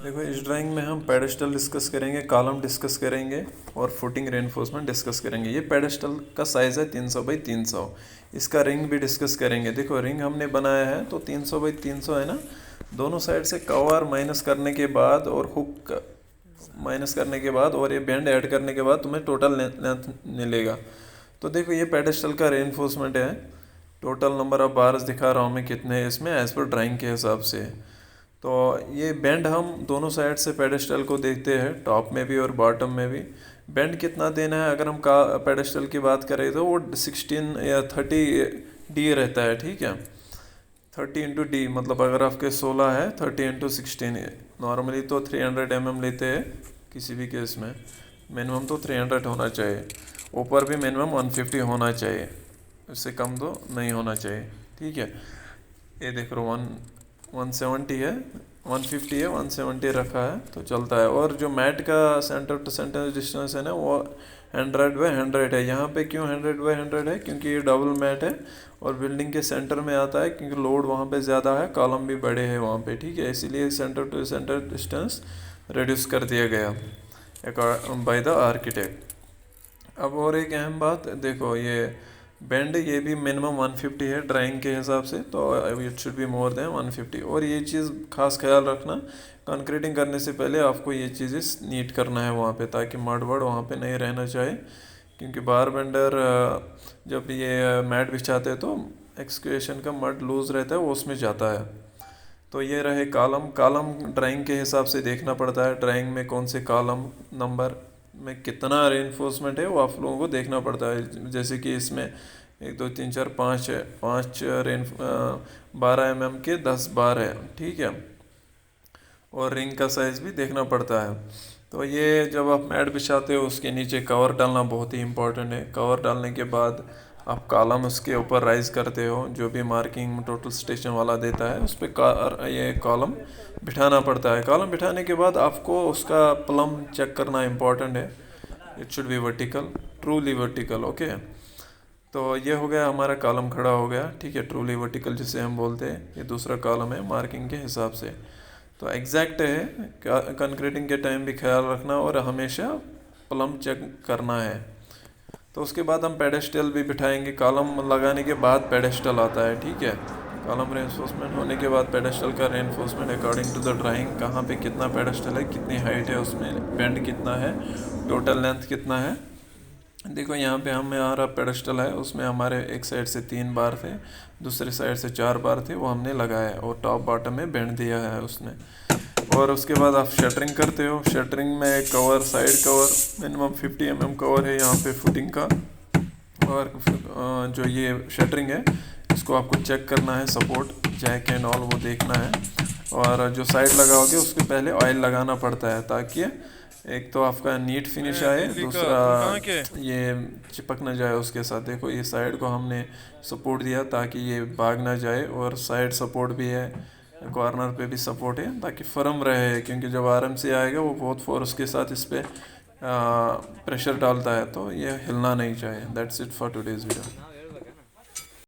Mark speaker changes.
Speaker 1: देखो इस ड्राइंग में हम पेडेस्टल डिस्कस करेंगे, कॉलम डिस्कस करेंगे और फुटिंग रेनफोर्समेंट डिस्कस करेंगे। ये पेडेस्टल का साइज़ है 300 बाई 300। इसका रिंग भी डिस्कस करेंगे। देखो रिंग हमने बनाया है तो 300 बाई 300 है ना। दोनों साइड से कवर माइनस करने के बाद और हुक माइनस करने के बाद और ये बैंड ऐड करने के बाद तुम्हें टोटल लेंथ मिलेगा। तो देखो ये पेडेस्टल का रेनफोर्समेंट है। टोटल नंबर ऑफ बार्स दिखा रहा हूँ मैं कितने हैं इसमें एज पर ड्राइंग के हिसाब से। तो ये बेंड हम दोनों साइड से पेडेस्टल को देखते हैं, टॉप में भी और बॉटम में भी। बेंड कितना देना है अगर हम का पेडेस्टल की बात करें तो वो 16 या 30 डी रहता है, ठीक है। 30 इंटू डी मतलब अगर आपके 16 है 30 इंटू 16। नॉर्मली तो 300 लेते हैं किसी भी केस में। मिनिमम तो 300 होना चाहिए, ऊपर भी मिनिमम 150 होना चाहिए, इससे कम तो नहीं होना चाहिए, ठीक है। ये देख लो 170 है, 150 है, 170 रखा है तो चलता है। और जो मैट का सेंटर टू सेंटर डिस्टेंस है ना वो 100/100 है। यहाँ पे क्यों 100/100 है? क्योंकि ये डबल मैट है और बिल्डिंग के सेंटर में आता है, क्योंकि लोड वहाँ पे ज़्यादा है, कॉलम भी बड़े हैं वहाँ पे, ठीक है। इसीलिए centre to centre distance reduce कर दिया गया बाय द आर्किटेक्ट। अब और एक अहम बात देखो, ये बेंड ये भी मिनिमम 150 है ड्राइंग के हिसाब से, तो it should be more than 150। और ये चीज़ खास ख्याल रखना, कंक्रीटिंग करने से पहले आपको ये चीज़ें नीट करना है वहाँ पे, ताकि मड वड वहाँ पे नहीं रहना चाहिए। क्योंकि बार बेंडर जब ये मैट बिछाते हैं तो एक्सकेवेशन का मड लूज रहता है, वो उसमें जाता है। तो ये रहे कॉलम। कॉलम ड्राइंग के हिसाब से देखना पड़ता है, ड्राइंग में कौन से कॉलम नंबर में कितना रेनफोर्समेंट है वो आप लोगों को देखना पड़ता है। जैसे कि इसमें 1 2 3 4 5 है, 5 12 mm के 10 बार है, ठीक है। और रिंग का साइज़ भी देखना पड़ता है। तो ये जब आप मैट बिछाते हो उसके नीचे कवर डालना बहुत ही इंपॉर्टेंट है। कवर डालने के बाद आप कॉलम उसके ऊपर राइज करते हो, जो भी मार्किंग टोटल स्टेशन वाला देता है उस पर ये कॉलम बिठाना पड़ता है। कॉलम बिठाने के बाद आपको उसका प्लम चेक करना इंपॉर्टेंट है। It should be vertical, truly vertical, okay. तो ये हो गया हमारा कॉलम खड़ा हो गया, ठीक है, ट्रूली वर्टिकल जिसे हम बोलते हैं। ये दूसरा कॉलम है मार्किंग के हिसाब से। तो एग्जैक्ट है, कंक्रीटिंग के टाइम भी ख्याल रखना और हमेशा प्लम चेक करना है। तो उसके बाद हम पेडेस्टल भी बिठाएंगे। कॉलम लगाने के बाद पेडेस्टल आता है, ठीक है। कॉलम रेनफोर्समेंट होने के बाद पेडेस्टल का reinforcement according to the drawing, कहाँ पे कितना पेडेस्टल है, कितनी हाइट है, उसमें बेंड कितना है, टोटल लेंथ कितना है। देखो यहाँ पे हमारा पेडेस्टल है, उसमें हमारे एक साइड से 3 बार थे, दूसरी साइड से 4 बार थे, वो हमने लगाया और टॉप बॉटम में बेंड दिया है उसने। और उसके बाद आप शटरिंग करते हो। शटरिंग में cover, side cover minimum 50 mm cover है यहाँ पे फुटिंग का। और जो ये शटरिंग है इसको आपको चेक करना है, सपोर्ट जैक एंड ऑल वो देखना है। और जो साइड लगाओगे उसके पहले ऑयल लगाना पड़ता है, ताकि एक तो आपका नीट फिनिश आए, दूसरा ये चिपक ना जाए उसके साथ। देखो ये साइड को हमने सपोर्ट दिया ताकि ये भाग ना जाए, और साइड सपोर्ट भी है, कॉर्नर पे भी सपोर्ट है ताकि फर्म रहे। क्योंकि जब आराम से आएगा वो बहुत फोर्स के साथ इस पर प्रेशर डालता है, तो ये हिलना नहीं चाहिए। That's it for today's video.